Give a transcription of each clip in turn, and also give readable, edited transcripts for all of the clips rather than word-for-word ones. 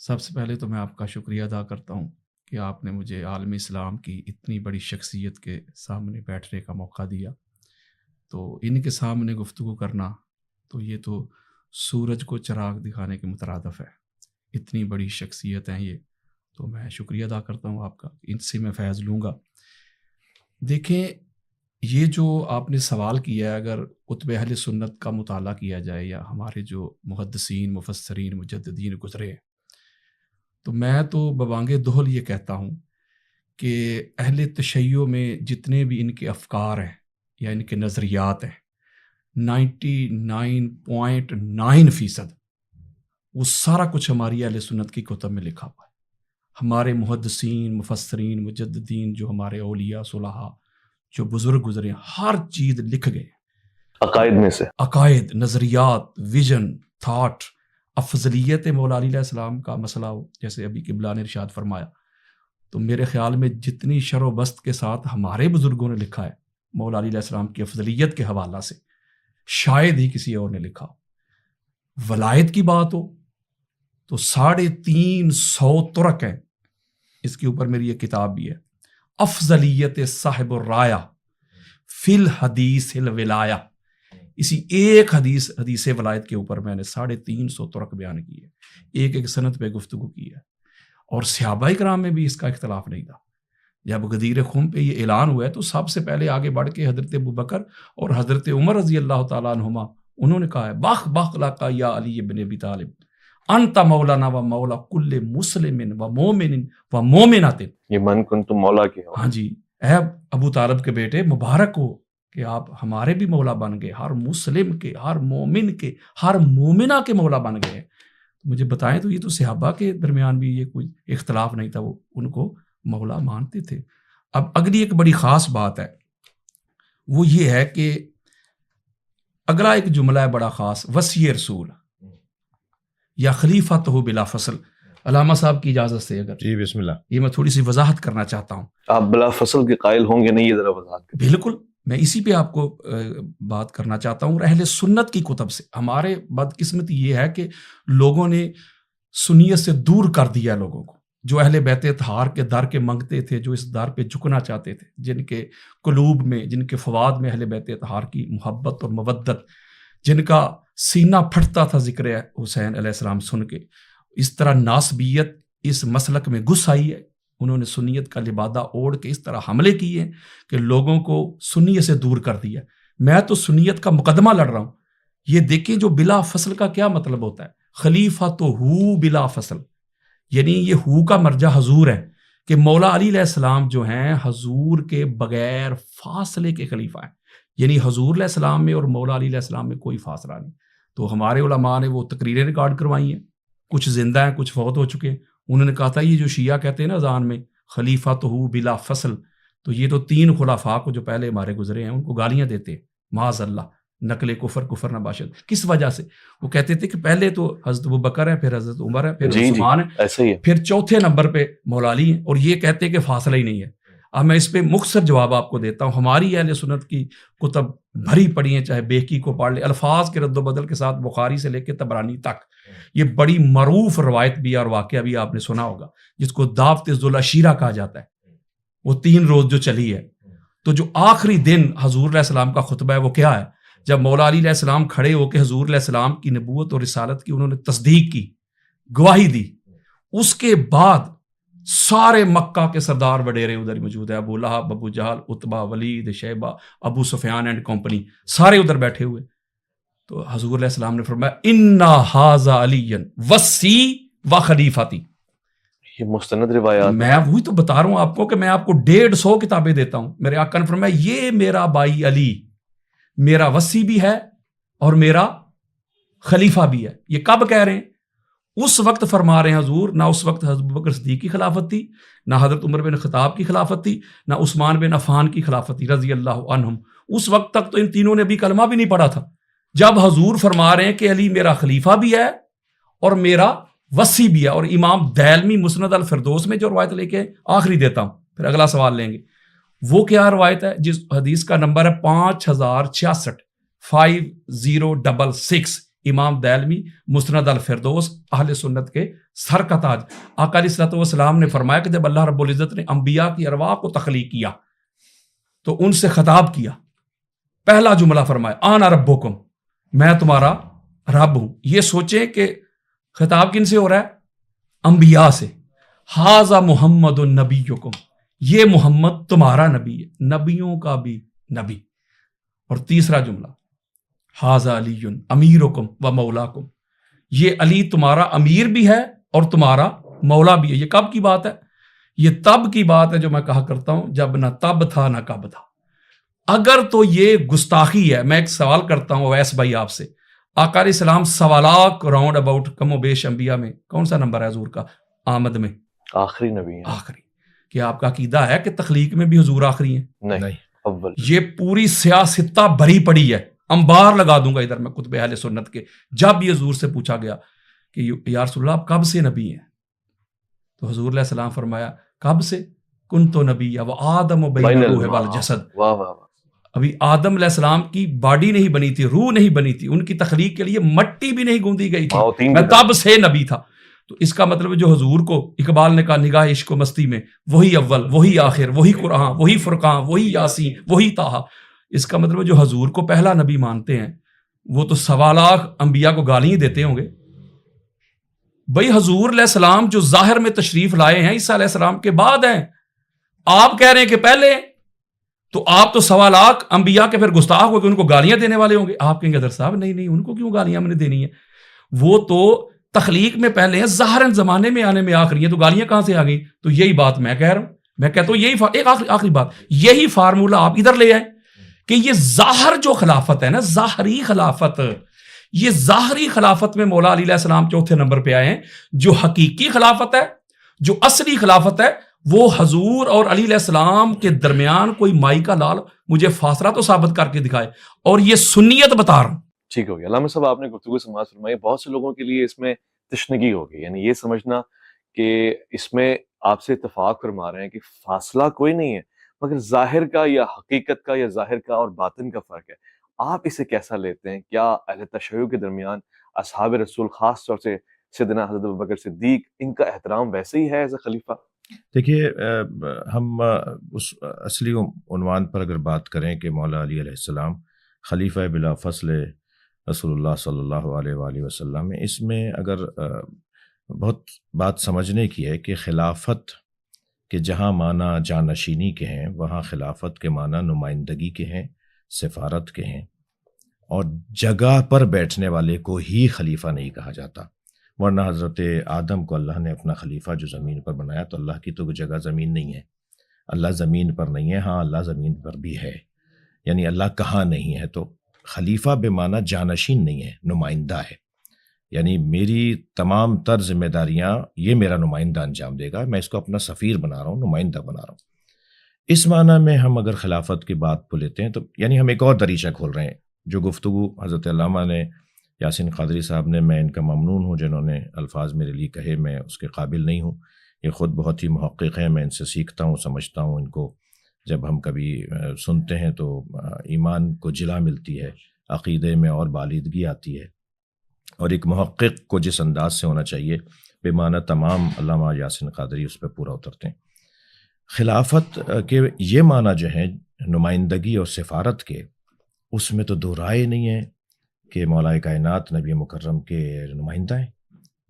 سب سے پہلے تو میں آپ کا شکریہ ادا کرتا ہوں کہ آپ نے مجھے عالم اسلام کی اتنی بڑی شخصیت کے سامنے بیٹھنے کا موقع دیا۔ تو ان کے سامنے گفتگو کرنا تو یہ تو سورج کو چراغ دکھانے کے مترادف ہے۔ اتنی بڑی شخصیت ہیں یہ، تو میں شکریہ ادا کرتا ہوں آپ کا، ان سے میں فیض لوں گا۔ دیکھیں، یہ جو آپ نے سوال کیا ہے، اگر کتب اہل سنت کا مطالعہ کیا جائے یا ہمارے جو محدثین، مفسرین، مجددین گزرے ہیں، تو میں تو ببانگ دہل یہ کہتا ہوں کہ اہل تشیع میں جتنے بھی ان کے افکار ہیں یا ان کے نظریات ہیں، 99.9% وہ سارا کچھ ہماری اہل سنت کی کتب میں لکھا ہوا ہے۔ ہمارے محدثین، مفسرین، مجددین، جو ہمارے اولیاء صلحاء جو بزرگ گزرے ہیں، ہر چیز لکھ گئے۔ عقائد میں سے عقائد، نظریات، ویژن، تھاٹ، افضلیت مولا علی علیہ السلام کا مسئلہ ہو، جیسے ابھی قبلہ نے ارشاد فرمایا، تو میرے خیال میں جتنی شر و بست کے ساتھ ہمارے بزرگوں نے لکھا ہے مولا علی علیہ السلام کی افضلیت کے حوالہ سے، شاید ہی کسی اور نے لکھا ہو۔ ولایت کی بات ہو تو 350 طرق ہیں، اس کے اوپر میری یہ کتاب بھی ہے، افضلیت صاحب الرایا فی الحدیث الولایہ۔ اسی ایک حدیث ولایت کے اوپر میں نے 350 طرق بیان کی ہے، ایک ایک سند پہ گفتگو کی ہے، اور صحابہ کرام میں بھی اس کا اختلاف نہیں تھا۔ جب غدیر خم پہ یہ اعلان ہوا ہے تو سب سے پہلے آگے بڑھ کے حضرت ابوبکر اور حضرت عمر رضی اللہ تعالیٰ عنہما انہوں نے کہا ہے، بخ بخ لکا یا علی ابن ابی طالب انت مولانا و مولا کل مسلم و مومن و مومنات۔ یہ من کنتم مولا کے ہو۔ ہاں جی، اے ابو طالب کے بیٹے، مبارک ہو کہ آپ ہمارے بھی مولا بن گئے، ہر مسلم کے، ہر مومن کے، ہر مومنہ کے مولا بن گئے۔ مجھے بتائیں تو یہ تو صحابہ کے درمیان بھی یہ کوئی اختلاف نہیں تھا، وہ ان کو مولا مانتے تھے۔ اب اگلی ایک بڑی خاص بات ہے، وہ یہ ہے کہ اگلا ایک جملہ ہے بڑا خاص، وصی رسول یا خلیفۃ بلا فصل۔ علامہ صاحب کی اجازت سے اگر جی بسم اللہ، یہ میں تھوڑی سی وضاحت کرنا چاہتا ہوں۔ آپ بلا فصل کے قائل ہوں گے نہیں، یہ ذرا وضاحت کریں۔ بالکل، میں اسی پہ آپ کو بات کرنا چاہتا ہوں۔ اور اہل سنت کی کتب سے ہمارے بدقسمتی یہ ہے کہ لوگوں نے سنیت سے دور کر دیا لوگوں کو، جو اہل بیت اطہار کے در کے منگتے تھے، جو اس در پہ جھکنا چاہتے تھے، جن کے قلوب میں، جن کے فواد میں اہل بیت اطہار کی محبت اور مودت، جن کا سینہ پھٹتا تھا ذکر حسین علیہ السلام سن کے، اس طرح ناسبیت اس مسلک میں گھس آئی ہے۔ انہوں نے سنیت کا لبادہ اوڑھ کے اس طرح حملے کیے ہیں کہ لوگوں کو سنیت سے دور کر دیا۔ میں تو سنیت کا مقدمہ لڑ رہا ہوں۔ یہ دیکھیں جو بلا فصل کا کیا مطلب ہوتا ہے، خلیفہ تو ہو بلا فصل، یعنی یہ ہو کا مرجع حضور ہے، کہ مولا علی علیہ السلام جو ہیں حضور کے بغیر فاصلے کے خلیفہ ہیں، یعنی حضور علیہ السلام میں اور مولا علی علیہ السلام میں کوئی فاصلہ نہیں۔ تو ہمارے علماء نے وہ تقریریں ریکارڈ کروائی ہیں، کچھ زندہ ہیں، کچھ فوت ہو چکے ہیں۔ انہوں نے کہا تھا یہ جو شیعہ کہتے ہیں نا اذان میں خلیفہ تو ہو بلا فصل، تو یہ تو 3 خلفاء کو جو پہلے ہمارے گزرے ہیں ان کو گالیاں دیتے ہیں، معاذ اللہ، نقل کفر نباشد۔ کس وجہ سے؟ وہ کہتے تھے کہ پہلے تو حضرت ابوبکر ہے، پھر حضرت عمر ہے، پھر عثمان ہے، ایسا ہی ہے، پھر چوتھے نمبر پہ مولا علی ہیں، اور یہ کہتے ہیں کہ فاصلہ ہی نہیں ہے۔ اب میں اس پہ مختصر جواب آپ کو دیتا ہوں۔ ہماری اہل سنت کی کتب بھری پڑی ہیں، چاہے بیہقی کو پڑھ لے، الفاظ کے رد و بدل کے ساتھ بخاری سے لے کے طبرانی تک، یہ بڑی معروف روایت بھی اور واقعہ بھی آپ نے سنا ہوگا، جس کو دعوت ذوالعشیرہ کہا جاتا ہے، وہ 3 روز جو چلی ہے۔ تو جو آخری دن حضور علیہ السلام کا خطبہ ہے وہ کیا ہے؟ جب مولا علی علیہ السلام کھڑے ہو کے حضور علیہ السلام کی نبوت اور رسالت کی انہوں نے تصدیق کی، گواہی دی، اس کے بعد سارے مکہ کے سردار وڈیرے ادھر موجود ہیں، ابو لہب، ابو جہل، عتبہ، ولید، شیبہ، ابو سفیان اینڈ کمپنی، سارے ادھر بیٹھے ہوئے۔ تو حضور علیہ السلام نے فرمایا انا ھذا علی وصی و خلیفتی۔ یہ مستند روایات، میں وہی تو بتا رہا ہوں آپ کو کہ میں آپ کو 150 کتابیں دیتا ہوں۔ میرے آقا نے فرمایا یہ میرا بھائی علی میرا وصی بھی ہے اور میرا خلیفہ بھی ہے۔ یہ کب کہہ رہے ہیں؟ اس وقت فرما رہے ہیں حضور، نہ اس وقت حضرت ابوبکر صدیق کی خلافت تھی، نہ حضرت عمر بن خطاب کی خلافت تھی، نہ عثمان بن عفان کی خلافت تھی رضی اللہ عنہم۔ اس وقت تک تو ان تینوں نے بھی کلمہ بھی نہیں پڑھا تھا۔ جب حضور فرما رہے ہیں کہ علی میرا خلیفہ بھی ہے اور میرا وصی بھی ہے، اور امام دیلمی مسند الفردوس میں جو روایت لے کے آخری دیتا ہوں، پھر اگلا سوال لیں گے، وہ کیا روایت ہے؟ جس حدیث کا نمبر ہے 5066، امام دہلوی مسند الفردوس اہل سنت کے سر کا تاج. آقا علیہ الصلوۃ والسلام نے فرمایا کہ جب اللہ رب العزت نے انبیاء کی ارواح کو تخلیق کیا تو ان سے خطاب کیا. پہلا جملہ فرمایا آنا ربکم، میں تمہارا رب ہوں. یہ سوچیں کہ خطاب کن سے ہو رہا ہے؟ انبیاء سے. ھذا محمد نبیکم، یہ محمد تمہارا نبی ہے، نبیوں کا بھی نبی. اور تیسرا جملہ ھذا علی امیرکم و مولاکم، یہ علی تمہارا امیر بھی ہے اور تمہارا مولا بھی ہے. یہ کب کی بات ہے؟ یہ تب کی بات ہے جو میں کہا کرتا ہوں جب نہ تب تھا نہ کب تھا. اگر تو یہ گستاخی ہے، میں ایک سوال کرتا ہوں اویس بھائی آپ سے، آقا علیہ السلام سوالات راؤنڈ اباؤٹ کم و بیش انبیاء میں کون سا نمبر ہے حضور کا آمد میں؟ آخری نبی ہے. آخری. کیا آپ کا عقیدہ ہے کہ تخلیق میں بھی حضور آخری ہیں؟ نہیں، اول. یہ پوری سیاستہ بھری پڑی ہے. انبار لگا دوں گا ادھر میں کتب اہل سنت کے. جب یہ حضور سے پوچھا گیا کہ یا رسول اللہ آپ کب سے نبی ہیں، تو حضور علیہ السلام فرمایا کب سے؟ کنت نبی و آدم بین الروح والجسد. واہ واہ واہ. ابھی آدم علیہ السلام کی باڈی نہیں بنی تھی، روح نہیں بنی تھی، ان کی تخلیق کے لیے مٹی بھی نہیں گوندی گئی تھی، میں تب سے نبی تھا. تو اس کا مطلب جو حضور کو اقبال نے کہا نگاہ عشق و مستی میں وہی اول وہی آخر وہی قرآن وہی فرقان وہی یاسین وہی طٰہٰ، اس کا مطلب جو حضور کو پہلا نبی مانتے ہیں وہ تو 1.25 لاکھ انبیاء کو گالی دیتے ہوں گے. بھئی حضور علیہ السلام جو ظاہر میں تشریف لائے ہیں عیسیٰ علیہ السلام کے بعد ہیں، آپ کہہ رہے ہیں کہ پہلے، تو آپ تو 1.25 لاکھ انبیاء کے پھر گستاخ ہو کہ ان کو گالیاں دینے والے ہوں گے. آپ کہیں گے ادھر صاحب نہیں ان کو کیوں گالیاں میں نے دینی ہیں، وہ تو تخلیق میں پہلے ہیں، ظاہراً زمانے میں آنے میں آخری ہیں، تو گالیاں کہاں سے آ گئی؟ تو یہی بات میں کہہ رہا ہوں. میں کہتا ہوں یہی ایک آخری بات، یہی فارمولہ آپ ادھر لے آئیں کہ یہ ظاہر جو خلافت ہے نا، ظاہری خلافت، یہ ظاہری خلافت میں مولا علی علیہ السلام چوتھے نمبر پہ آئے ہیں. جو حقیقی خلافت ہے، جو اصلی خلافت ہے، وہ حضور اور علی علیہ السلام کے درمیان کوئی مائی کا لال مجھے فاصلہ تو ثابت کر کے دکھائے. اور یہ سنیت بتا رہا ہوں. ٹھیک ہو گیا علامہ صاحب، آپ نے گفتگو سماعت فرمائی. بہت سے لوگوں کے لیے اس میں تشنگی ہوگی، یعنی یہ سمجھنا کہ اس میں آپ سے اتفاق فرما رہے ہیں کہ فاصلہ کوئی نہیں ہے، مگر ظاہر کا یا حقیقت کا یا ظاہر کا اور باطن کا فرق ہے. آپ اسے کیسا لیتے ہیں؟ کیا اہل تشیع کے درمیان اصحاب رسول خاص طور سے سیدنا حضرت ابوبکر صدیق، ان کا احترام ویسے ہی ہے ایز اے خلیفہ؟ دیکھیے، ہم اس اصلی عنوان پر اگر بات کریں کہ مولا علی علیہ السلام خلیفہ بلا فصل رسول اللہ صلی اللہ علیہ وآلہ وسلم، اس میں اگر بہت بات سمجھنے کی ہے کہ خلافت کے جہاں معنی جانشینی کے ہیں، وہاں خلافت کے معنی نمائندگی کے ہیں، سفارت کے ہیں، اور جگہ پر بیٹھنے والے کو ہی خلیفہ نہیں کہا جاتا. ورنہ حضرت آدم کو اللہ نے اپنا خلیفہ جو زمین پر بنایا، تو اللہ کی تو جگہ زمین نہیں ہے، اللہ زمین پر نہیں ہے. ہاں اللہ زمین پر بھی ہے، یعنی اللہ کہاں نہیں ہے. تو خلیفہ بے معنی جانشین نہیں ہے، نمائندہ ہے. یعنی میری تمام تر ذمہ داریاں یہ میرا نمائندہ انجام دے گا، میں اس کو اپنا سفیر بنا رہا ہوں، نمائندہ بنا رہا ہوں. اس معنی میں ہم اگر خلافت کی بات کو لیتے ہیں تو یعنی ہم ایک اور دریچہ کھول رہے ہیں. جو گفتگو حضرت علامہ نے، یاسین قادری صاحب نے، میں ان کا ممنون ہوں جنہوں نے الفاظ میرے لیے کہے، میں اس کے قابل نہیں ہوں. یہ خود بہت ہی محقق ہیں، میں ان سے سیکھتا ہوں، سمجھتا ہوں. ان کو جب ہم کبھی سنتے ہیں تو ایمان کو جلا ملتی ہے، عقیدے میں اور بالیدگی آتی ہے. اور ایک محقق کو جس انداز سے ہونا چاہیے، بے معنی تمام علامہ یاسین قادری اس پہ پورا اترتے ہیں. خلافت کے یہ معنی جو ہیں نمائندگی اور سفارت کے، اس میں تو دو رائے نہیں ہے کہ مولا کائنات نبی مکرم کے نمائندہ ہیں.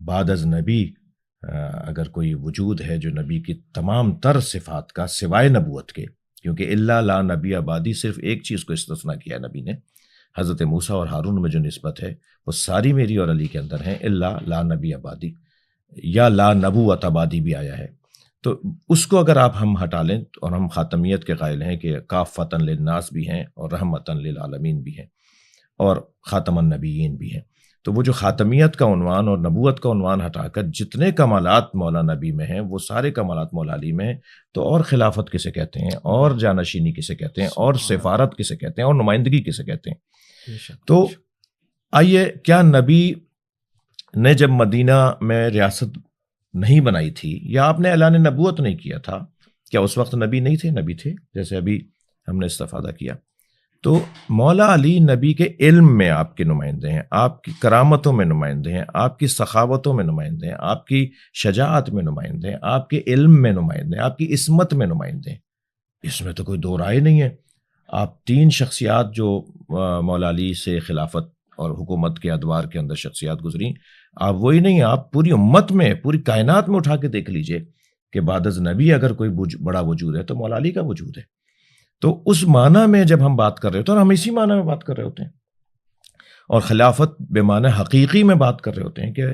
بعد از نبی اگر کوئی وجود ہے جو نبی کی تمام تر صفات کا سوائے نبوت کے، کیونکہ اللہ لا نبی آبادی، صرف ایک چیز کو استثناء کیا ہے نبی نے، حضرت موسیٰ اور ہارون میں جو نسبت ہے وہ ساری میری اور علی کے اندر ہیں، اللہ لا نبی آبادی، یا لا نبوت آبادی بھی آیا ہے. تو اس کو اگر آپ ہم ہٹا لیں، اور ہم خاتمیت کے قائل ہیں کہ کافۃ للناس بھی ہیں اور رحمۃ للعالمین بھی ہیں اور خاتم النبیین بھی ہیں، تو وہ جو خاتمیت کا عنوان اور نبوت کا عنوان ہٹا کر جتنے کمالات مولا نبی میں ہیں وہ سارے کمالات مولا علی میں ہیں. تو اور خلافت کسے کہتے ہیں، اور جانشینی کسے کہتے ہیں، اور سفارت کسے کہتے ہیں، اور نمائندگی کسے کہتے ہیں؟ تو آئیے، کیا نبی نے جب مدینہ میں ریاست نہیں بنائی تھی، یا آپ نے اعلان نبوت نہیں کیا تھا، کیا اس وقت نبی نہیں تھے؟ نبی تھے، جیسے ابھی ہم نے استفادہ کیا. تو مولا علی نبی کے علم میں آپ کے نمائندے ہیں، آپ کی کرامتوں میں نمائندے ہیں، آپ کی سخاوتوں میں نمائندے ہیں، آپ کی شجاعت میں نمائندے ہیں، آپ کے علم میں نمائندے ہیں، آپ کی عصمت میں نمائندے ہیں. اس میں تو کوئی دو رائے نہیں ہے. آپ 3 شخصیات جو مولا علی سے خلافت اور حکومت کے ادوار کے اندر شخصیات گزری، آپ وہی نہیں، آپ پوری امت میں، پوری کائنات میں اٹھا کے دیکھ لیجئے کہ بعد از نبی اگر کوئی بڑا وجود ہے تو مولا علی کا وجود ہے. تو اس معنی میں جب ہم بات کر رہے ہوتے ہیں، اور ہم اسی معنی میں بات کر رہے ہوتے ہیں، اور خلافت بے معنی حقیقی میں بات کر رہے ہوتے ہیں کہ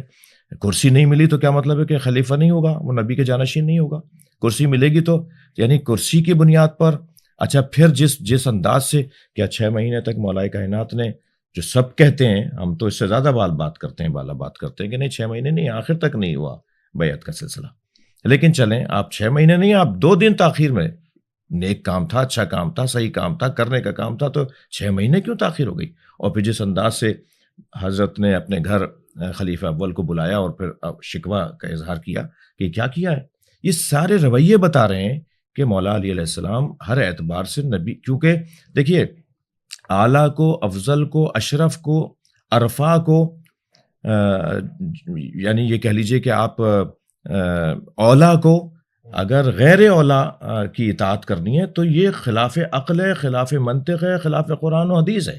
کرسی نہیں ملی تو کیا مطلب ہے کہ خلیفہ نہیں ہوگا، وہ نبی کے جانشین نہیں ہوگا. کرسی ملے گی تو یعنی کرسی کی بنیاد پر. اچھا پھر جس انداز سے کیا 6 مہینے تک مولا کائنات نے، جو سب کہتے ہیں، ہم تو اس سے زیادہ بات کرتے ہیں، بالا بات کرتے ہیں کہ نہیں 6 مہینے نہیں، آخر تک نہیں ہوا بیعت کا سلسلہ. لیکن چلیں، آپ 6 مہینے نہیں، آپ 2 دن تاخیر میں، نیک کام تھا، اچھا کام تھا، صحیح کام تھا، کرنے کا کام تھا، تو 6 مہینے کیوں تاخیر ہو گئی؟ اور پھر جس انداز سے حضرت نے اپنے گھر خلیفہ اول کو بلایا اور پھر شکوہ کا اظہار کیا کہ کیا کیا ہے، یہ سارے رویے بتا رہے ہیں کہ مولا علی علیہ السلام ہر اعتبار سے نبی، کیونکہ دیکھیے اعلیٰ کو، افضل کو، اشرف کو، عرفا کو، یعنی یہ کہہ لیجئے کہ آپ اولا کو اگر غیر اولا کی اطاعت کرنی ہے تو یہ خلاف عقل ہے، خلاف منطق ہے، خلاف قرآن و حدیث ہے.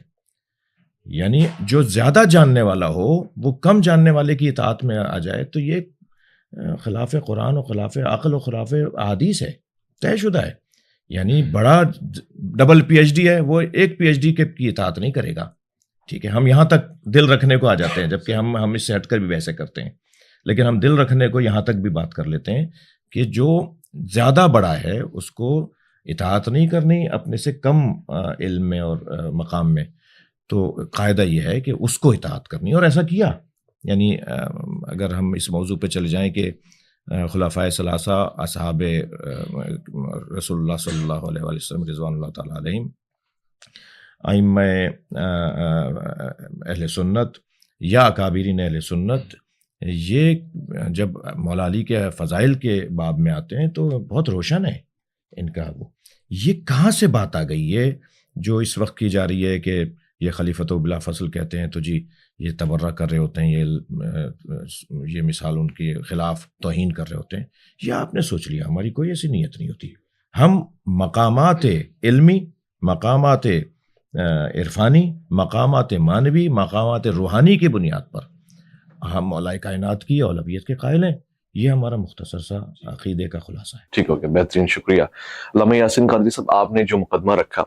یعنی جو زیادہ جاننے والا ہو وہ کم جاننے والے کی اطاعت میں آ جائے تو یہ خلاف قرآن و خلاف عقل و خلاف حدیث ہے، طے شدہ ہے. یعنی بڑا ڈبل پی ایچ ڈی ہے، وہ ایک پی ایچ ڈی کی اطاعت نہیں کرے گا. ٹھیک ہے، ہم یہاں تک دل رکھنے کو آ جاتے ہیں، جبکہ ہم اس سے ہٹ کر بھی ویسے کرتے ہیں، لیکن ہم دل رکھنے کو یہاں تک بھی بات کر لیتے ہیں کہ جو زیادہ بڑا ہے اس کو اطاعت نہیں کرنی اپنے سے کم علم میں اور مقام میں. تو قاعدہ یہ ہے کہ اس کو اطاعت کرنی، اور ایسا کیا. یعنی اگر ہم اس موضوع پہ چلے جائیں کہ خلفائے ثلاثہ اصحاب رسول اللہ صلی اللہ علیہ وآلہ وسلم رضوان اللہ تعالیٰ علیہم، ائمہ اہل سنت یا اکابرین اہل سنت، یہ جب مولا علی کے فضائل کے باب میں آتے ہیں تو بہت روشن ہے ان کا. وہ یہ کہاں سے بات آ گئی ہے جو اس وقت کی جا رہی ہے کہ یہ خلیفۃ بلا فصل کہتے ہیں تو جی یہ تبرہ کر رہے ہوتے ہیں، یہ مثال ان کے خلاف توہین کر رہے ہوتے ہیں. یہ آپ نے سوچ لیا، ہماری کوئی ایسی نیت نہیں ہوتی. ہم مقامات علمی، مقامات عرفانی، مقامات معنوی، مقامات روحانی کی بنیاد پر ہم مولا کائنات کی اولویت کے قائل ہیں. یہ ہمارا مختصر سا عقیدے کا خلاصہ ہے. ٹھیک ہو گیا، بہترین، شکریہ. علامہ یاسین قادری صاحب، آپ نے جو مقدمہ رکھا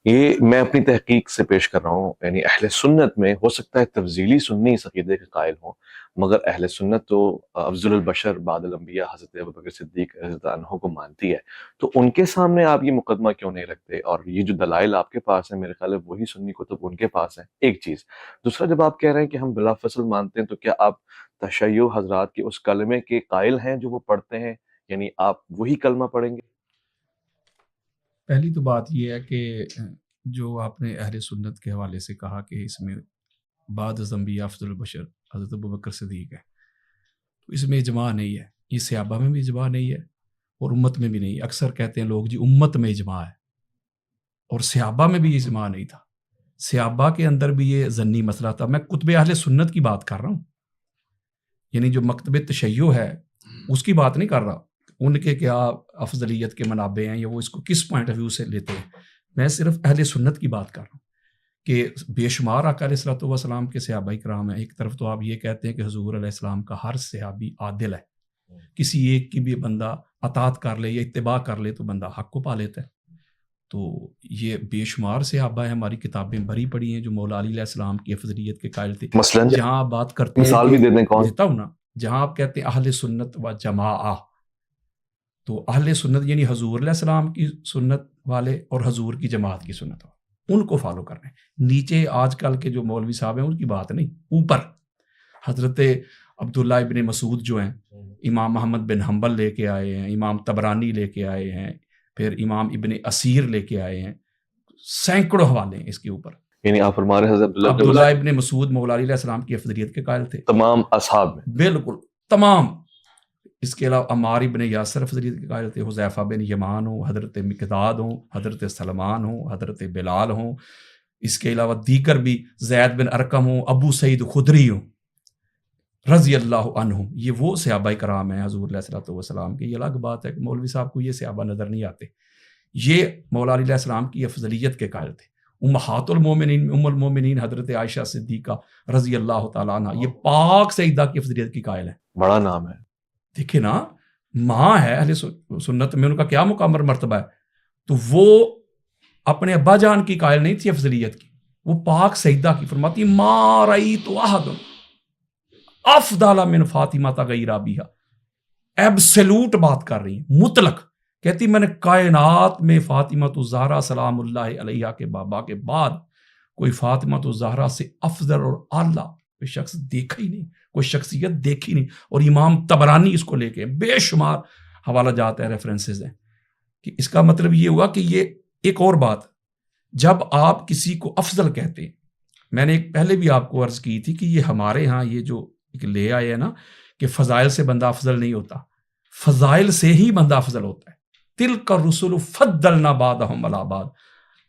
یہ میں اپنی تحقیق سے پیش کر رہا ہوں. یعنی اہل سنت میں ہو سکتا ہے تفضیلی سنی اس عقیدے کے قائل ہوں، مگر اہل سنت تو افضل البشر بعد الانبیاء حضرت ابوبکر صدیق رضی اللہ عنہ کو مانتی ہے. تو ان کے سامنے آپ یہ مقدمہ کیوں نہیں رکھتے؟ اور یہ جو دلائل آپ کے پاس ہیں، میرے خیال ہے وہی سنی کتب ان کے پاس ہیں. ایک چیز. دوسرا، جب آپ کہہ رہے ہیں کہ ہم بلا فصل مانتے ہیں تو کیا آپ تشیع حضرات کے اس کلمے کے قائل ہیں جو وہ پڑھتے ہیں؟ یعنی آپ وہی کلمہ پڑھیں گے؟ پہلی تو بات یہ ہے کہ جو آپ نے اہل سنت کے حوالے سے کہا کہ اس میں بعد از انبیاء افضل البشر حضرت ابوبکر صدیق ہے، تو اس میں اجماع نہیں ہے. یہ صحابہ میں بھی اجماع نہیں ہے اور امت میں بھی نہیں. اکثر کہتے ہیں لوگ جی امت میں اجماع ہے، اور صحابہ میں بھی اجماع نہیں تھا. صحابہ کے اندر بھی یہ ظنی مسئلہ تھا. میں کتب اہل سنت کی بات کر رہا ہوں، یعنی جو مکتب تشیع ہے اس کی بات نہیں کر رہا، ان کے کیا افضلیت کے منابع ہیں یا وہ اس کو کس پوائنٹ آف ویو سے لیتے ہیں. میں صرف اہل سنت کی بات کر رہا ہوں کہ بے شمار آقا علیہ الصلوۃ والسلام کے صحابہ کرام ہیں. ایک طرف تو آپ یہ کہتے ہیں کہ حضور علیہ السلام کا ہر صحابی عادل ہے، کسی ایک کی بھی بندہ اطاعت کر لے یا اتباع کر لے تو بندہ حق کو پا لیتا ہے. تو یہ بے شمار صحابہ ہیں، ہماری کتابیں بھری پڑی ہیں جو مولا علی علیہ السلام کی افضلیت کے قائل تھے. مثلاً جہاں آپ بات کرتے ہیں، مثال بھی دے دیں. کون؟ دیتا ہوں نا. جہاں آپ کہتے ہیں اہل سنت و جماعہ، تو اہل سنت یعنی حضور علیہ السلام کی سنت والے اور حضور کی جماعت کی سنت والے، ان کو فالو کر رہے ہیں. نیچے آج کل کے جو مولوی صاحب ہیں ان کی بات نہیں، اوپر حضرت عبداللہ ابن مسعود جو ہیں، امام محمد بن حنبل لے کے آئے ہیں، امام طبرانی لے کے آئے ہیں، پھر امام ابن اسیر لے کے آئے ہیں، سینکڑوں حوالے ہیں اس کے اوپر. یعنی آپ فرما رہے ہیں حضرت عبداللہ ابن مسعود مولا علی علیہ السلام کی افضلیت کے قائل تھے. تمام اصحاب میں بالکل تمام. اس کے علاوہ عمار ابن یاسر فضیلت کے قائل تھے، حذیفہ بن یمان ہوں، حضرت مقداد ہوں، حضرت سلمان ہوں، حضرت بلال ہوں، اس کے علاوہ دیگر بھی زید بن ارقم ہوں، ابو سعید خدری ہوں رضی اللہ عنہم، یہ وہ صحابہ کرام ہیں حضور علیہ الصلوۃ والسلام کے. یہ الگ بات ہے کہ مولوی صاحب کو یہ صحابہ نظر نہیں آتے. یہ مولا علی علیہ السلام کی افضلیت کے قائل تھے. امہات المومنین، ام المومنین حضرت عائشہ صدیقہ رضی اللہ تعالیٰ عنہ، یہ پاک سیدہ کی افضلیت کی قائل ہیں. بڑا نام ہے. دیکھیں نا، ماں ہے اہل سنت میں، ان کا کیا مقام مرتبہ ہے. تو وہ اپنے ابا جان کی قائل نہیں تھی افضلیت کی، وہ پاک سیدہ کی. فرماتی ما رأیت احد افضل من فاطمہ غیر ابیہا، ایبسلوٹ بات کر رہی ہیں، مطلق. کہتی میں نے کائنات میں فاطمہ الزہرا سلام اللہ علیہا کے بابا کے بعد کوئی فاطمہ الزہرا سے افضل اور اعلیٰ کوئی شخص دیکھا ہی نہیں، کوئی شخصیت دیکھی نہیں. اور امام طبرانی اس کو لے کے بے شمار حوالہ جات ہیں، ریفرنسز ہیں. کہ اس کا مطلب یہ ہوا کہ یہ ایک اور بات، جب آپ کسی کو افضل کہتے ہیں، میں نے ایک پہلے بھی آپ کو عرض کی تھی کہ یہ ہمارے ہاں یہ جو ایک لے آئے ہیں نا کہ فضائل سے بندہ افضل نہیں ہوتا، فضائل سے ہی بندہ افضل ہوتا ہے. تلک الرسل فضلنا بعضهم علی بعض،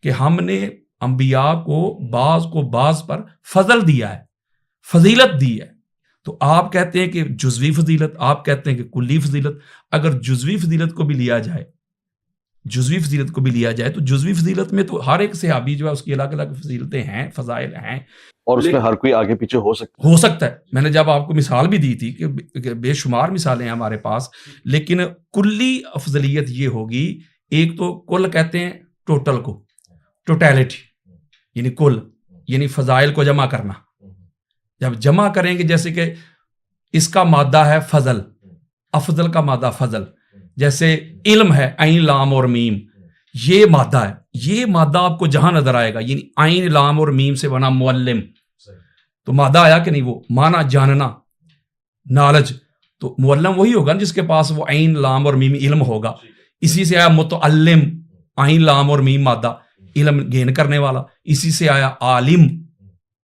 کہ ہم نے انبیاء کو بعض پر فضل دیا ہے، فضیلت دی ہے. تو آپ کہتے ہیں کہ جزوی فضیلت، آپ کہتے ہیں کہ کلی فضیلت. اگر جزوی فضیلت کو بھی لیا جائے، تو جزوی فضیلت میں تو ہر ایک صحابی جو ہے اس کی الگ الگ فضیلتیں ہیں، فضائل ہیں، اور اس میں ہر کوئی آگے پیچھے ہو سکتا ہے. میں نے جب آپ کو مثال بھی دی تھی کہ بے شمار مثالیں ہیں ہمارے پاس، لیکن کلی افضلیت یہ ہوگی. ایک تو کل کہتے ہیں ٹوٹل کو، ٹوٹیلٹی یعنی کل، یعنی فضائل کو جمع کرنا. جب جمع کریں گے، جیسے کہ اس کا مادہ ہے فضل، افضل کا مادہ فضل، جیسے علم ہے عین لام اور میم، یہ مادہ ہے. یہ مادہ آپ کو جہاں نظر آئے گا، یعنی عین لام اور میم سے بنا معلم، تو مادہ آیا کہ نہیں؟ وہ مانا جاننا، نالج. تو معلم وہی ہوگا جس کے پاس وہ عین لام اور میم علم ہوگا. اسی سے آیا متعلم، عین لام اور میم مادہ، علم گین کرنے والا. اسی سے آیا عالم،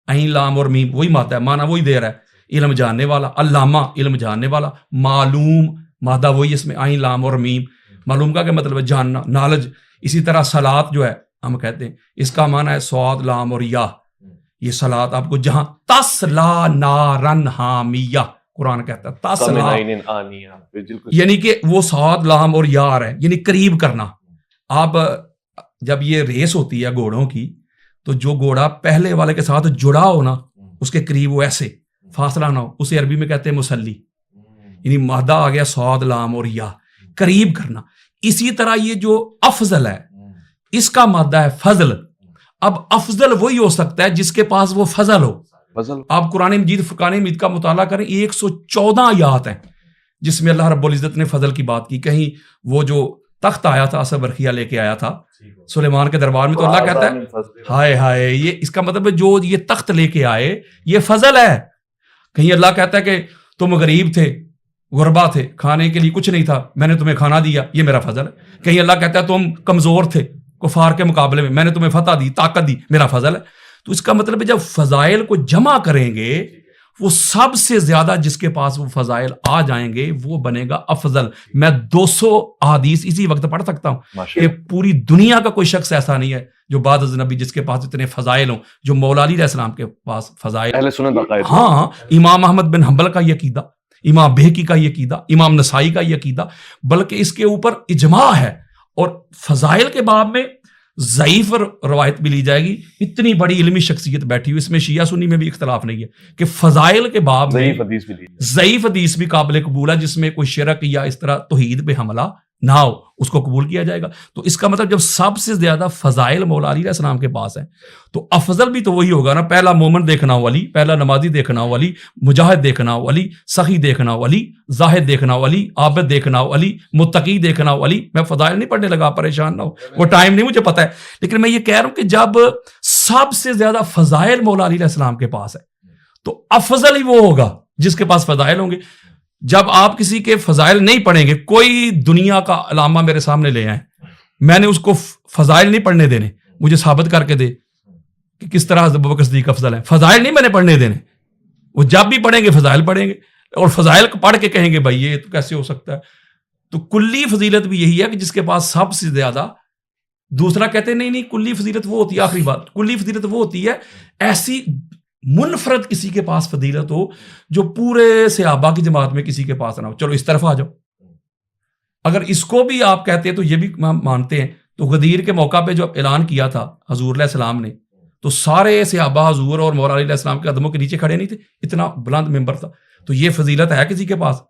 عین لام اور میم وہی مادہ ہے، مانا وہی دے رہا ہے، علم جاننے والا. علامہ علم جاننے والا. معلوم مادہ وہی، اس میں عین لام اور میم. معلوم کا کیا مطلب ہے؟ جاننا، نالج. اسی طرح صلاۃ جو ہے ہم کہتے ہیں، اس کا معنی ہے صاد لام اور یا. یہ صلاۃ آپ کو جہاں تسلا نارن حامیہ قرآن کہتا ہے، تسلا یعنی کہ وہ صاد لام اور یا ہے، یعنی قریب کرنا. آپ جب یہ ریس ہوتی ہے گھوڑوں کی، تو جو گھوڑا پہلے والے کے ساتھ جڑا ہو نا، اس کے قریب وہ ایسے فاصلہ نہ ہو، اسے عربی میں کہتے ہیں مسلی. یعنی مادہ آ گیا صاد لام اور یا، قریب کرنا. اسی طرح یہ جو افضل ہے، اس کا مادہ ہے فضل. اب افضل وہی ہو سکتا ہے جس کے پاس وہ فضل ہو. آپ قرآن مجید فرقان حمید کا مطالعہ کریں، 114 آیات ہیں جس میں اللہ رب العزت نے فضل کی بات کی. کہیں وہ جو تخت آیا تھا، اسد برخیہ لے کے آیا تھا سلیمان کے دربار میں، تو اللہ کہتا ہے ہائے ہائے، یہ اس کا مطلب ہے جو یہ تخت لے کے آئے یہ فضل ہے. کہیں اللہ کہتا ہے کہ تم غریب تھے، غربا تھے، کھانے کے لیے کچھ نہیں تھا، میں نے تمہیں کھانا دیا، یہ میرا فضل ہے. کہیں اللہ کہتا ہے تم کمزور تھے کفار کے مقابلے میں نے تمہیں فتح دی، طاقت دی، میرا فضل ہے. تو اس کا مطلب ہے جب فضائل کو جمع کریں گے، وہ سب سے زیادہ جس کے پاس وہ فضائل آ جائیں گے وہ بنے گا افضل. میں 200 احادیث اسی وقت پڑھ سکتا ہوں کہ پوری دنیا کا کوئی شخص ایسا نہیں ہے جو بعد از نبی جس کے پاس اتنے فضائل ہوں جو مولا علی علیہ السلام کے پاس فضائل. اہل سنت عقائد. ہاں، امام احمد بن حنبل کا یہ عقیدہ، امام بہقی کا یہ عقیدہ، امام نسائی کا یہ عقیدہ، بلکہ اس کے اوپر اجماع ہے. اور فضائل کے باب میں ضعیف روایت بھی لی جائے گی. اتنی بڑی علمی شخصیت بیٹھی ہوئی، اس میں شیعہ سنی میں بھی اختلاف نہیں ہے کہ فضائل کے باب میں ضعیف حدیث بھی قابل قبول ہے جس میں کوئی شرک یا اس طرح توحید پہ حملہ نہ ہو، اس کو قبول کیا جائے گا. تو اس کا مطلب جب سب سے زیادہ فضائل مولا علی علیہ السلام کے پاس ہیں تو افضل بھی تو وہی ہوگا نا. پہلا مومن دیکھنا ہو علی، پہلا نمازی دیکھنا ہو علی، مجاہد دیکھنا ہو علی، سخی دیکھنا ہو علی، زاہد دیکھنا ہو علی، عابد دیکھنا ہو علی، متقی دیکھنا ہو علی. میں فضائل نہیں پڑھنے لگا، پریشان نہ ہو، وہ ٹائم نہیں مجھے پتہ ہے. لیکن میں یہ کہہ رہا ہوں کہ جب سب سے زیادہ فضائل مولا علی علیہ السلام کے پاس ہے تو افضل ہی وہ ہوگا جس کے پاس فضائل ہوں گے. جب آپ کسی کے فضائل نہیں پڑھیں گے، کوئی دنیا کا علامہ میرے سامنے لے آئیں، میں نے اس کو فضائل نہیں پڑھنے دینے، مجھے ثابت کر کے دے کہ کس طرح ابوبکر صدیق افضل ہے. فضائل نہیں میں نے پڑھنے دینے، وہ جب بھی پڑھیں گے فضائل پڑھیں گے. اور فضائل کو پڑھ کے کہیں گے بھائی یہ تو کیسے ہو سکتا ہے. تو کلی فضیلت بھی یہی ہے کہ جس کے پاس سب سے زیادہ. دوسرا کہتے ہیں نہیں کلی فضیلت وہ ہوتی ہے, آخری بات, کلی فضیلت وہ ہوتی ہے ایسی منفرد کسی کے پاس فضیلت ہو جو پورے صحابہ کی جماعت میں کسی کے پاس نہ ہو. چلو اس طرف آ جاؤ. اگر اس کو بھی آپ کہتے ہیں تو یہ بھی مانتے ہیں. تو غدیر کے موقع پہ جو اعلان کیا تھا حضور علیہ السلام نے, تو سارے صحابہ حضور اور مولا علی علیہ السلام کے قدموں کے نیچے کھڑے نہیں تھے, اتنا بلند ممبر تھا. تو یہ فضیلت ہے کسی کے پاس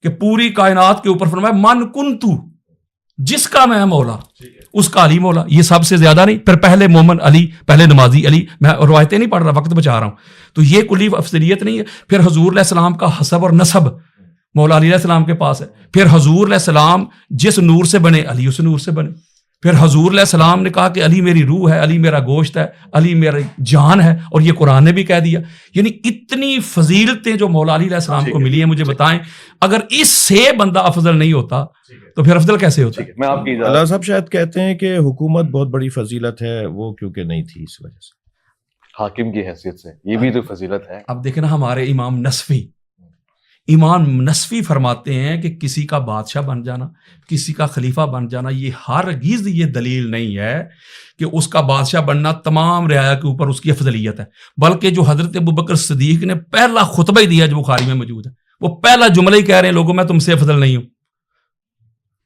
کہ پوری کائنات کے اوپر فرمایا من کنتو, جس کا میں مولا اس کا علی مولا. یہ سب سے زیادہ نہیں. پھر پہلے مومن علی, پہلے نمازی علی. میں روایتیں نہیں پڑھ رہا, وقت بچا رہا ہوں. تو یہ کلی افضلیت نہیں ہے. پھر حضور علیہ السلام کا حسب اور نسب مولا علی علیہ السلام کے پاس ہے. پھر حضور علیہ السلام جس نور سے بنے علی اس نور سے بنے. پھر حضور علیہ السلام نے کہا کہ علی میری روح ہے, علی میرا گوشت ہے, علی میرا جان ہے, اور یہ قرآن نے بھی کہہ دیا. یعنی اتنی فضیلتیں جو مولا علی علیہ السلام کو ملی ہیں, مجھے بتائیں اگر اس سے بندہ افضل نہیں ہوتا تو پھر افضل کیسے ہوتا؟ میں آپ کی اللہ صاحب شاید کہتے ہیں کہ حکومت بہت بڑی فضیلت ہے, وہ کیونکہ نہیں تھی اس وجہ سے, حاکم کی حیثیت سے, یہ بھی تو فضیلت ہے. اب دیکھیں نا ہمارے امام نصفی فرماتے ہیں کہ کسی کا بادشاہ بن جانا, کسی کا خلیفہ بن جانا, یہ ہرگز یہ دلیل نہیں ہے کہ اس کا بادشاہ بننا تمام رعایا کے اوپر اس کی افضلیت ہے. بلکہ جو حضرت ابوبکر صدیق نے پہلا خطبہ ہی دیا جو بخاری میں موجود ہے, وہ پہلا جملہ ہی کہہ رہے ہیں لوگوں میں تم سے افضل نہیں ہوں.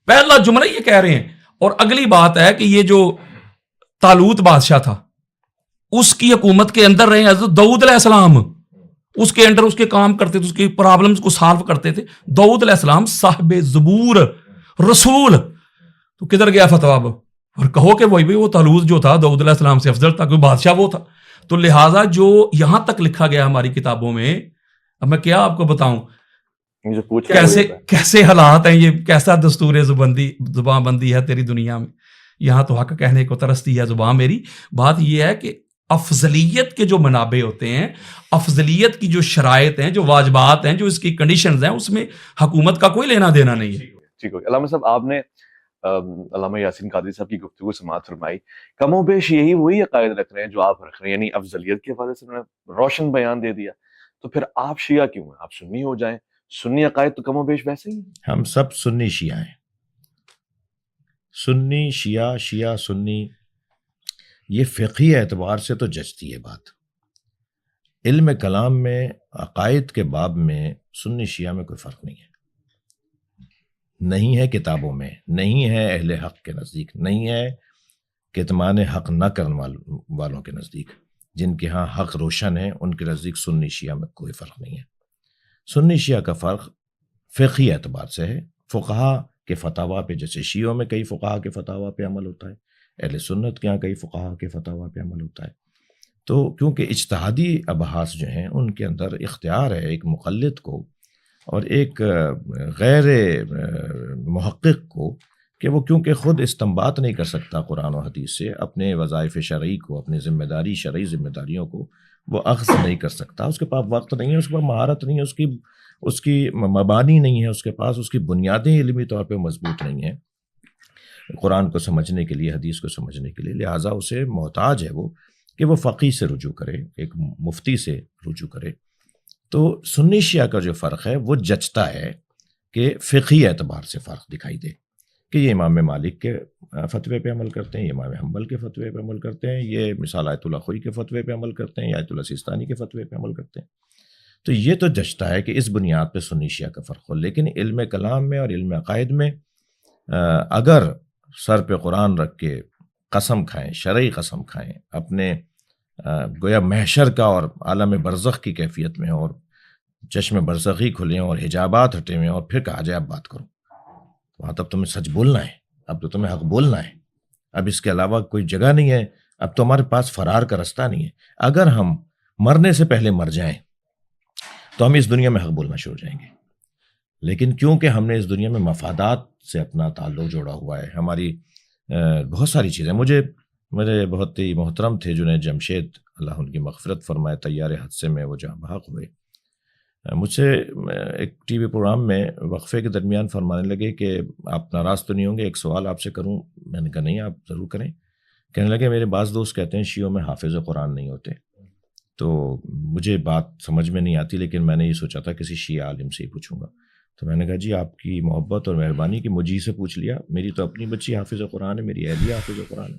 پہلا جملہ یہ کہہ رہے ہیں. اور اگلی بات ہے کہ یہ جو طالوت بادشاہ تھا اس کی حکومت کے اندر رہے حضرت داؤد علیہ السلام, اس کے انڈر اس کے کام کرتے تھے, اس کی پرابلمز کو سالو کرتے تھے. داؤد علیہ السلام صاحب زبور رسول, تو کدھر گیا فتویٰ اب؟ اور کہو کہ وہی وہ طالوت جو تھا داؤد علیہ السلام سے افضل تھا, کوئی بادشاہ وہ تھا. تو لہٰذا جو یہاں تک لکھا گیا ہماری کتابوں میں, اب میں کیا آپ کو بتاؤں کیسے حالات ہیں, یہ کیسا دستور زبان بندی ہے تیری دنیا میں. یہاں تو حق کہنے کو ترستی ہے زبان میری. بات یہ ہے کہ افضلیت کے جو منابع ہوتے ہیں, افضلیت کی جو شرائط ہیں, جو واجبات ہیں, جو اس کی کنڈیشنز ہیں, اس میں حکومت کا کوئی لینا دینا نہیں ہے. ٹھیک ہو گیا. علامہ صاحب آپ نے علامہ یاسین قادری صاحب کی گفتگو سماعت فرمائی. کم و بیش یہی وہی عقائد رکھ رہے ہیں جو آپ رکھ رہے ہیں, یعنی افضلیت کے حوالے سے انہوں نے روشن بیان دے دیا. تو پھر آپ شیعہ کیوں ہیں؟ آپ سنی ہو جائیں. سنی عقائد تو کم و بیش ویسے ہی ہیں. ہم سب سنی شیعہ ہیں. سنی شیعہ, شیعہ سنی, یہ فقہی اعتبار سے تو جچتی ہے بات. علم کلام میں عقائد کے باب میں سنی شیعہ میں کوئی فرق نہیں ہے. نہیں ہے کتابوں میں, نہیں ہے اہل حق کے نزدیک, نہیں ہے کتمان حق نہ کرنے والوں کے نزدیک. جن کے ہاں حق روشن ہے ان کے نزدیک سنی شیعہ میں کوئی فرق نہیں ہے. سنی شیعہ کا فرق فقہی اعتبار سے ہے. فقہا کے فتاویٰ پہ, جیسے شیعوں میں کئی فقہا کے فتاویٰ پہ عمل ہوتا ہے, اہل سنت کے یہاں کئی فقہا کے فتاویٰ پہ عمل ہوتا ہے. تو کیونکہ اجتہادی ابحاث جو ہیں ان کے اندر اختیار ہے ایک مقلد کو اور ایک غیر محقق کو کہ وہ کیونکہ خود استنباط نہیں کر سکتا قرآن و حدیث سے, اپنے وظائف شرعی کو, اپنی ذمہ داری شرعی ذمہ داریوں کو وہ اخذ نہیں کر سکتا. اس کے پاس وقت نہیں ہے, اس کے پاس مہارت نہیں ہے, اس کی مبانی نہیں ہے, اس کے پاس اس کی بنیادیں علمی طور پہ مضبوط نہیں ہیں قرآن کو سمجھنے کے لیے, حدیث کو سمجھنے کے لیے. لہٰذا اسے محتاج ہے وہ کہ وہ فقیہ سے رجوع کرے, ایک مفتی سے رجوع کرے. تو سنی شیعہ کا جو فرق ہے وہ جچتا ہے کہ فقہی اعتبار سے فرق دکھائی دے کہ یہ امام مالک کے فتوے پہ عمل کرتے ہیں, یہ امام حنبل کے فتوے پہ عمل کرتے ہیں, یہ مثال آیت اللہ خوئی کے فتوے پہ عمل کرتے ہیں, یا آیت اللہ سیستانی کے فتوے پہ عمل کرتے ہیں. تو یہ تو جچتا ہے کہ اس بنیاد پہ سنی شیعہ کا فرق ہو. لیکن علم کلام میں اور علم عقائد میں اگر سر پہ قرآن رکھ کے قسم کھائیں, شرعی قسم کھائیں, اپنے گویا محشر کا اور عالم برزخ کی کیفیت میں, اور چشم برزخی کھلیں اور حجابات ہٹے ہوئے, اور پھر کہا جائے اب بات کرو, وہاں تب تمہیں سچ بولنا ہے, اب تو تمہیں حق بولنا ہے, اب اس کے علاوہ کوئی جگہ نہیں ہے, اب تو ہمارے پاس فرار کا رستہ نہیں ہے. اگر ہم مرنے سے پہلے مر جائیں تو ہم اس دنیا میں حق بولنا شروع ہو جائیں گے. لیکن کیونکہ ہم نے اس دنیا میں مفادات سے اپنا تعلق جوڑا ہوا ہے, ہماری بہت ساری چیزیں. میرے بہت ہی محترم تھے جنید جمشید, اللہ ان کی مغفرت فرمائے, طیار حادثے میں وہ جاں بحق ہوئے. مجھ سے ایک ٹی وی پروگرام میں وقفے کے درمیان فرمانے لگے کہ آپ ناراض تو نہیں ہوں گے, ایک سوال آپ سے کروں. میں نے کہا نہیں, آپ ضرور کریں. کہنے لگے میرے بعض دوست کہتے ہیں شیعوں میں حافظ قرآن نہیں ہوتے. تو مجھے بات سمجھ میں نہیں آتی، لیکن میں نے یہ سوچا تھا کسی شیعہ عالم سے ہی پوچھوں گا. تو میں نے کہا جی آپ کی محبت اور مہربانی کہ مجھے سے پوچھ لیا. میری تو اپنی بچی حافظ قرآن ہے، میری اہلیہ حافظ قرآن ہے،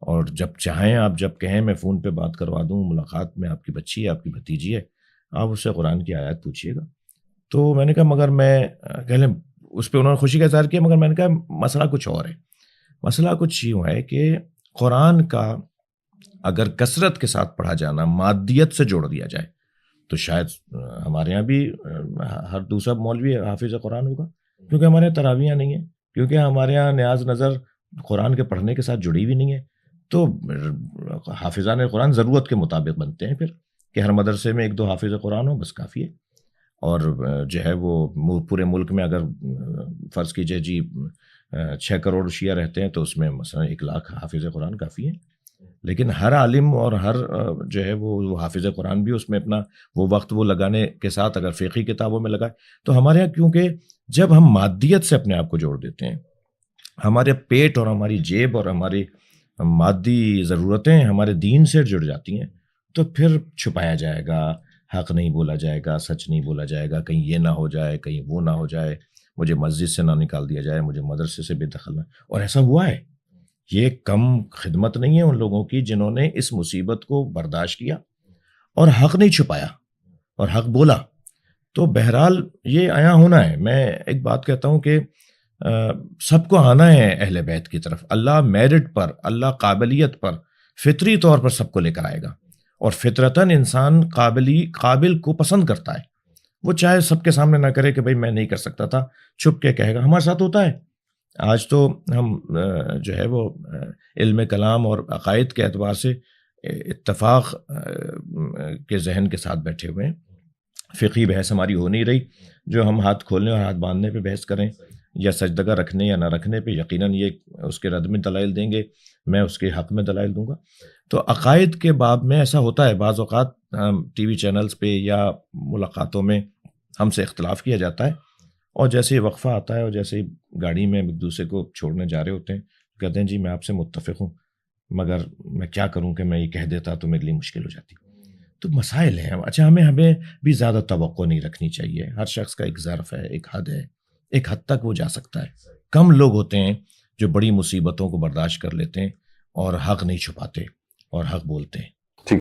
اور جب چاہیں آپ جب کہیں میں فون پہ بات کروا دوں، ملاقات میں، آپ کی بچی ہے، آپ کی بھتیجی ہے، آپ اس سے قرآن کی آیات پوچھیے گا. تو میں نے کہا مگر میں کہہ لیں اس پہ انہوں نے خوشی کا اظہار کیا، مگر میں نے کہا مسئلہ کچھ اور ہے. مسئلہ کچھ یوں ہے کہ قرآن کا اگر کثرت کے ساتھ پڑھا جانا مادیت سے جوڑ دیا جائے تو شاید ہمارے یہاں بھی ہر دوسرا مولوی حافظ قرآن ہوگا، کیونکہ ہمارے یہاں تراویحاں نہیں ہیں، کیونکہ ہمارے یہاں نیاز نظر قرآن کے پڑھنے کے ساتھ جڑی ہوئی نہیں ہے. تو حافظان قرآن ضرورت کے مطابق بنتے ہیں پھر، کہ ہر مدرسے میں ایک دو حافظ قرآن ہو بس کافی ہے. اور جو ہے وہ پورے ملک میں اگر فرض کیجئے جی 6 کروڑ شیعہ رہتے ہیں تو اس میں مثلا 1 لاکھ حافظ قرآن کافی ہے. لیکن ہر عالم اور ہر جو ہے وہ حافظ قرآن بھی اس میں اپنا وہ وقت وہ لگانے کے ساتھ اگر فقہی کتابوں میں لگائے تو ہمارے یہاں کیونکہ جب ہم مادیت سے اپنے آپ کو جوڑ دیتے ہیں، ہمارے پیٹ اور ہماری جیب اور ہماری مادی ضرورتیں ہمارے دین سے جڑ جاتی ہیں، تو پھر چھپایا جائے گا، حق نہیں بولا جائے گا، سچ نہیں بولا جائے گا، کہیں یہ نہ ہو جائے، کہیں وہ نہ ہو جائے، مجھے مسجد سے نہ نکال دیا جائے، مجھے مدرسے سے بے دخل نہ. اور ایسا ہوا ہے. یہ کم خدمت نہیں ہے ان لوگوں کی جنہوں نے اس مصیبت کو برداشت کیا اور حق نہیں چھپایا اور حق بولا. تو بہرحال یہ آیا ہونا ہے. میں ایک بات کہتا ہوں کہ سب کو آنا ہے اہل بیت کی طرف. اللہ میرٹ پر، اللہ قابلیت پر، فطری طور پر سب کو لے کر آئے گا. اور فطرتاً انسان قابل کو پسند کرتا ہے. وہ چاہے سب کے سامنے نہ کرے کہ بھائی میں نہیں کر سکتا تھا، چھپ کے کہے گا. ہمارے ساتھ ہوتا ہے. آج تو ہم جو ہے وہ علم کلام اور عقائد کے اعتبار سے اتفاق کے ذہن کے ساتھ بیٹھے ہوئے ہیں. فقہی بحث ہماری ہو نہیں رہی. جو ہم ہاتھ کھولنے اور ہاتھ باندھنے پہ بحث کریں یا سجدگاہ رکھنے یا نہ رکھنے پہ، یقیناً یہ اس کے رد میں دلائل دیں گے، میں اس کے حق میں دلائل دوں گا. تو عقائد کے باب میں ایسا ہوتا ہے، بعض اوقات ٹی وی چینلز پہ یا ملاقاتوں میں ہم سے اختلاف کیا جاتا ہے، اور جیسے ہی وقفہ آتا ہے اور جیسے ہی گاڑی میں ایک دوسرے کو چھوڑنے جا رہے ہوتے ہیں، کہتے ہیں جی میں آپ سے متفق ہوں، مگر میں کیا کروں کہ میں یہ کہہ دیتا تو میرے لیے مشکل ہو جاتی. تو مسائل ہیں. اچھا ہمیں بھی زیادہ توقع نہیں رکھنی چاہیے. ہر شخص کا ایک ظرف ہے، ایک حد ہے، ایک حد تک وہ جا سکتا ہے. کم لوگ ہوتے ہیں جو بڑی مصیبتوں کو برداشت کر لیتے ہیں اور حق نہیں چھپاتے اور حق بولتے ہیں.